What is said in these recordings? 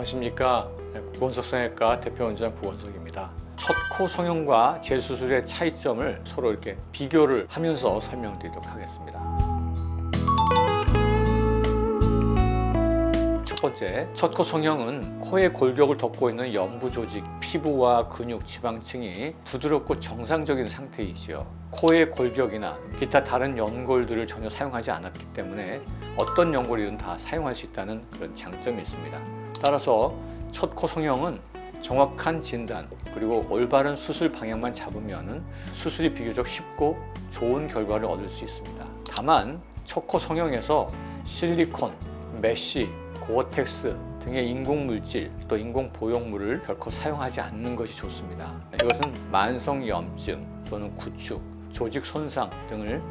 안녕하십니까. 구건석성형외과 대표원장 구건석입니다. 첫 코 성형과 재수술의 차이점을 서로 이렇게 비교를 하면서 설명드리도록 하겠습니다. 첫 번째, 첫 코 성형은 코의 골격을 덮고 있는 연부 조직, 피부와 근육, 지방층이 부드럽고 정상적인 상태이지요. 코의 골격이나 기타 다른 연골들을 전혀 사용하지 않았기 때문에 어떤 연골이든 다 사용할 수 있다는 그런 장점이 있습니다. 따라서 첫 코 성형은 정확한 진단 그리고 올바른 수술 방향만 잡으면 수술이 비교적 쉽고 좋은 결과를 얻을 수 있습니다. 다만 첫 코 성형에서 실리콘, 메쉬, 고어텍스 등의 인공물질 또 인공보형물을 결코 사용하지 않는 것이 좋습니다. 이것은 만성염증 또는 구축, 조직 손상 등을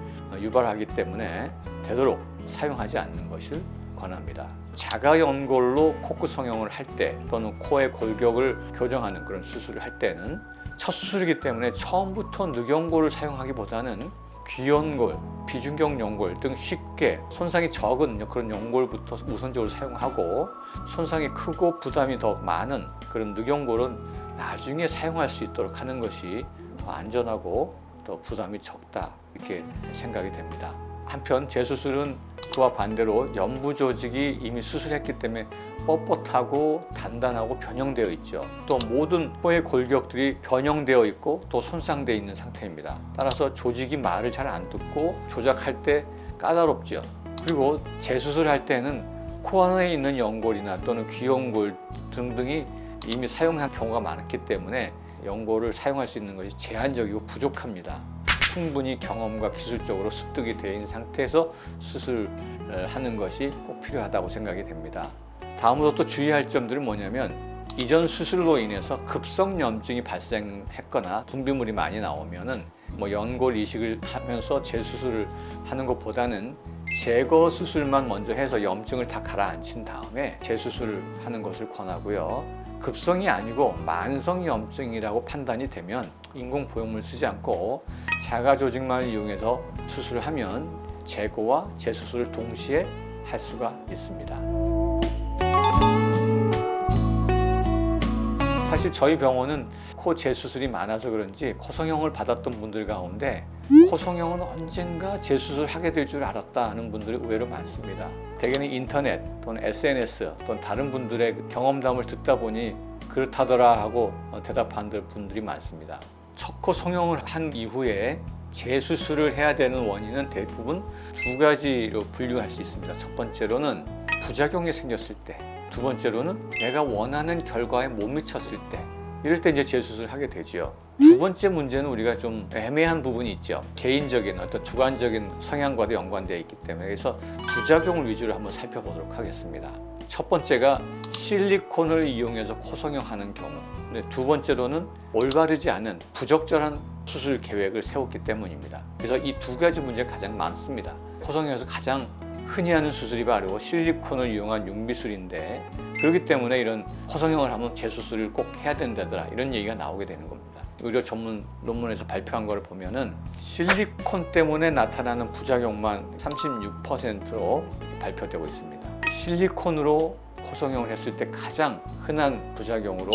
유발하기 때문에 되도록 사용하지 않는 것을 권합니다. 자가연골로 코끝 성형을 할 때 또는 코의 골격을 교정하는 그런 수술을 할 때는 첫 수술이기 때문에 처음부터 늑연골을 사용하기보다는 귀연골, 비중격 연골 등 쉽게 손상이 적은 그런 연골부터 우선적으로 사용하고 손상이 크고 부담이 더 많은 그런 늑연골은 나중에 사용할 수 있도록 하는 것이 더 안전하고 더 부담이 적다 이렇게 생각이 됩니다. 한편 재수술은 그와 반대로 연부 조직이 이미 수술했기 때문에 뻣뻣하고 단단하고 변형되어 있죠. 또 모든 코의 골격들이 변형되어 있고 또 손상되어 있는 상태입니다. 따라서 조직이 말을 잘 안 듣고 조작할 때 까다롭죠. 그리고 재수술할 때는 코 안에 있는 연골이나 또는 귀연골 등등이 이미 사용한 경우가 많기 때문에 연골을 사용할 수 있는 것이 제한적이고 부족합니다. 충분히 경험과 기술적으로 습득이 되어 있는 상태에서 수술하는 것이 꼭 필요하다고 생각이 됩니다. 다음으로 또 주의할 점들은 뭐냐면 이전 수술로 인해서 급성염증이 발생했거나 분비물이 많이 나오면은 연골 이식을 하면서 재수술을 하는 것보다는 제거 수술만 먼저 해서 염증을 다 가라앉힌 다음에 재수술을 하는 것을 권하고요. 급성이 아니고 만성염증이라고 판단이 되면 인공보형물 쓰지 않고 자가조직만 이용해서 수술을 하면 제거와 재수술을 동시에 할 수가 있습니다. 사실 저희 병원은 코 재수술이 많아서 그런지 코 성형을 받았던 분들 가운데 코 성형은 언젠가 재수술 하게 될 줄 알았다 하는 분들이 의외로 많습니다. 대개는 인터넷 또는 SNS 또는 다른 분들의 경험담을 듣다 보니 그렇다더라 하고 대답한 분들이 많습니다. 첫 코 성형을 한 이후에 재수술을 해야 되는 원인은 대부분 두 가지로 분류할 수 있습니다. 첫 번째로는 부작용이 생겼을 때, 두 번째로는 내가 원하는 결과에 못 미쳤을 때, 이럴 때 이제 재수술을 하게 되죠. 두 번째 문제는 우리가 좀 애매한 부분이 있죠. 개인적인 어떤 주관적인 성향과도 연관되어 있기 때문에 그래서 부작용을 위주로 한번 살펴보도록 하겠습니다. 첫 번째가 실리콘을 이용해서 코 성형하는 경우, 근데 두 번째로는 올바르지 않은 부적절한 수술 계획을 세웠기 때문입니다. 그래서 이 두 가지 문제가 가장 많습니다. 코 성형에서 가장 흔히 하는 수술이 바로 실리콘을 이용한 융비술인데 그렇기 때문에 이런 코 성형을 하면 재수술을 꼭 해야 된다더라 이런 얘기가 나오게 되는 겁니다. 의료 전문 논문에서 발표한 걸 보면은 실리콘 때문에 나타나는 부작용만 36%로 발표되고 있습니다. 실리콘으로 코 성형을 했을 때 가장 흔한 부작용으로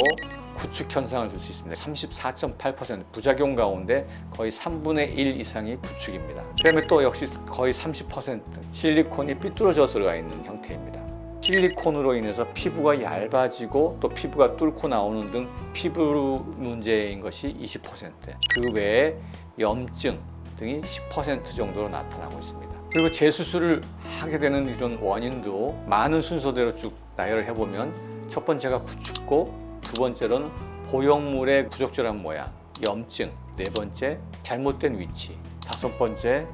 구축 현상을 줄 수 있습니다. 34.8% 부작용 가운데 거의 3분의 1 이상이 구축입니다. 그다음에 또 역시 거의 30% 실리콘이 삐뚤어져 들어가 있는 형태입니다. 실리콘으로 인해서 피부가 얇아지고 또 피부가 뚫고 나오는 등 피부 문제인 것이 20%, 그 외에 염증 등이 10% 정도로 나타나고 있습니다. 그리고 재수술을 하게 되는 이런 원인도 많은 순서대로 쭉 나열을 해보면 첫 번째가 구축고, 두 번째로는 보형물의 부적절한 모양, 염증, 네 번째 잘못된 위치, 다섯 번째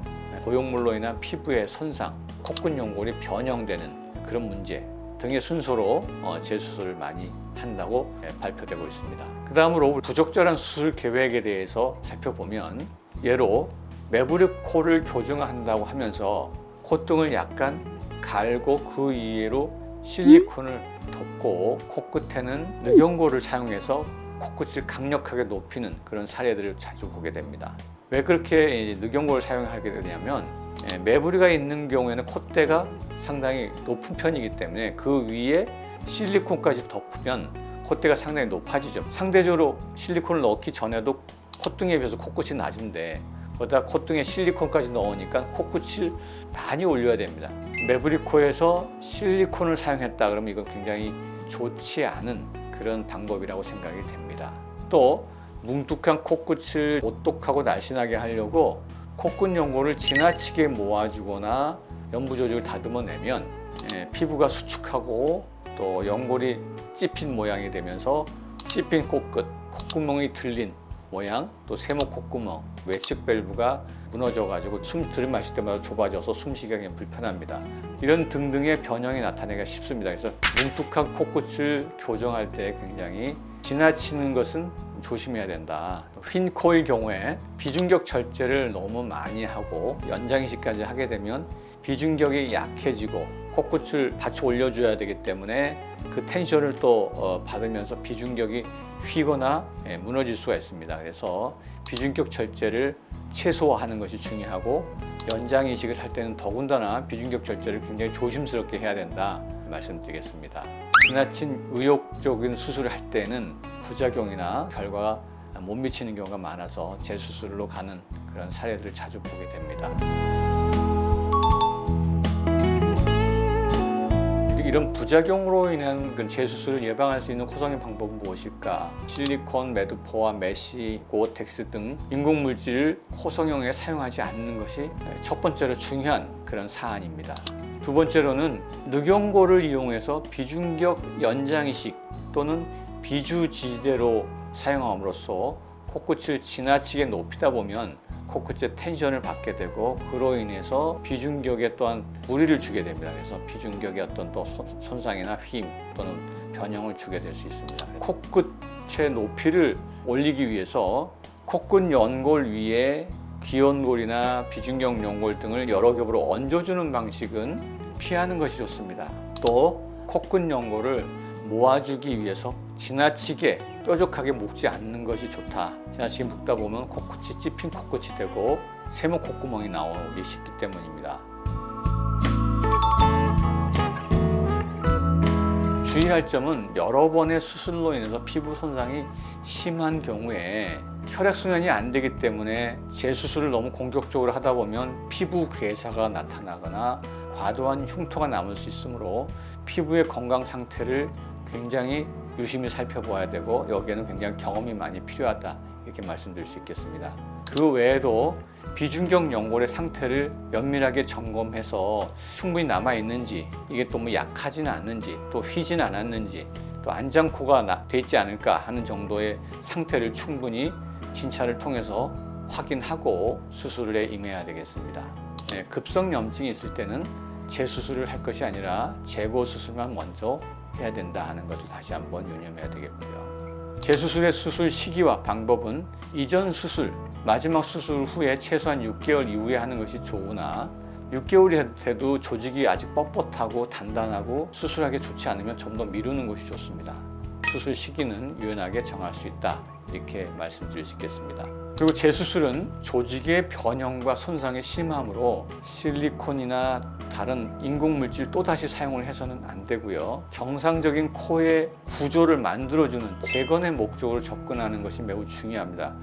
보형물로 인한 피부의 손상, 코끝 연골이 변형되는 그런 문제 등의 순서로 재수술을 많이 한다고 발표되고 있습니다. 그 다음으로 부적절한 수술 계획에 대해서 살펴보면 예로 매부리 코를 교정한다고 하면서 콧등을 약간 갈고 그 위로 실리콘을 덮고 코끝에는 늑연골을 사용해서 코끝을 강력하게 높이는 그런 사례들을 자주 보게 됩니다. 왜 그렇게 늑연골을 사용하게 되냐면 매부리가 있는 경우에는 콧대가 상당히 높은 편이기 때문에 그 위에 실리콘까지 덮으면 콧대가 상당히 높아지죠. 상대적으로 실리콘을 넣기 전에도 콧등에 비해서 코끝이 낮은데 거기다 콧등에 실리콘까지 넣으니까 코끝을 많이 올려야 됩니다. 매브리코에서 실리콘을 사용했다 그러면 이건 굉장히 좋지 않은 그런 방법이라고 생각이 됩니다. 또 뭉툭한 코끝을 오똑하고 날씬하게 하려고 코끝 연골을 지나치게 모아주거나 연부 조직을 다듬어내면 피부가 수축하고 또 연골이 찝힌 모양이 되면서 찝힌 코끝, 콧구멍이 들린 모양, 또 세모 콧구멍, 외측 밸브가 무너져가지고 숨 들이마실 때마다 좁아져서 숨쉬기가 굉장히 불편합니다. 이런 등등의 변형이 나타나기가 쉽습니다. 그래서 뭉툭한 코끝을 교정할 때 굉장히 지나치는 것은 조심해야 된다. 휜 코의 경우에 비중격 절제를 너무 많이 하고 연장이식까지 하게 되면 비중격이 약해지고 코끝을 받쳐 올려줘야 되기 때문에 그 텐션을 또 받으면서 비중격이 휘거나 무너질 수가 있습니다. 그래서 비중격 절제를 최소화하는 것이 중요하고 연장 이식을 할 때는 더군다나 비중격 절제를 굉장히 조심스럽게 해야 된다 말씀드리겠습니다. 지나친 의욕적인 수술을 할 때는 부작용이나 결과가 못 미치는 경우가 많아서 재수술로 가는 그런 사례들을 자주 보게 됩니다. 이런 부작용으로 인한 재수술을 예방할 수 있는 코성형 방법은 무엇일까? 실리콘, 매드포와 메쉬, 고어텍스 등 인공물질을 코성형에 사용하지 않는 것이 첫 번째로 중요한 그런 사안입니다. 두 번째로는 늑연골을 이용해서 비중격 연장이식 또는 비주지지대로 사용함으로써 코끝을 지나치게 높이다 보면 코끝의 텐션을 받게 되고 그로 인해서 비중격에 또한 무리를 주게 됩니다. 그래서 비중격의 어떤 또 손상이나 휨 또는 변형을 주게 될 수 있습니다. 코끝의 높이를 올리기 위해서 코끝 연골 위에 귀연골이나 비중격 연골 등을 여러 겹으로 얹어주는 방식은 피하는 것이 좋습니다. 또 코끝 연골을 모아주기 위해서 지나치게 뾰족하게 묶지 않는 것이 좋다. 지나치게 묶다 보면 코끝이 찝힌 코끝이 되고 세모 콧구멍이 나오기 쉽기 때문입니다. 주의할 점은 여러 번의 수술로 인해서 피부 손상이 심한 경우에 혈액순환이 안 되기 때문에 재수술을 너무 공격적으로 하다 보면 피부 괴사가 나타나거나 과도한 흉터가 남을 수 있으므로 피부의 건강 상태를 굉장히 유심히 살펴봐야 되고 여기에는 굉장히 경험이 많이 필요하다 이렇게 말씀드릴 수 있겠습니다. 그 외에도 비중격 연골의 상태를 면밀하게 점검해서 충분히 남아 있는지 이게 또 뭐 약하지는 않는지 또 휘진 않았는지 또 안장코가 돼 있지 않을까 하는 정도의 상태를 충분히 진찰을 통해서 확인하고 수술에 임해야 되겠습니다. 급성염증이 있을 때는 재수술을 할 것이 아니라 제거 수술만 먼저 해야 된다 하는 것을 다시 한번 유념해야 되겠고요. 재수술의 수술 시기와 방법은 이전 수술, 마지막 수술 후에 최소한 6개월 이후에 하는 것이 좋으나 6개월이 돼도 조직이 아직 뻣뻣하고 단단하고 수술하기 좋지 않으면 좀 더 미루는 것이 좋습니다. 수술 시기는 유연하게 정할 수 있다 이렇게 말씀드릴 수 있겠습니다. 그리고 재수술은 조직의 변형과 손상이 심하므로 실리콘이나 다른 인공물질 또다시 사용을 해서는 안 되고요. 정상적인 코의 구조를 만들어주는 재건의 목적으로 접근하는 것이 매우 중요합니다.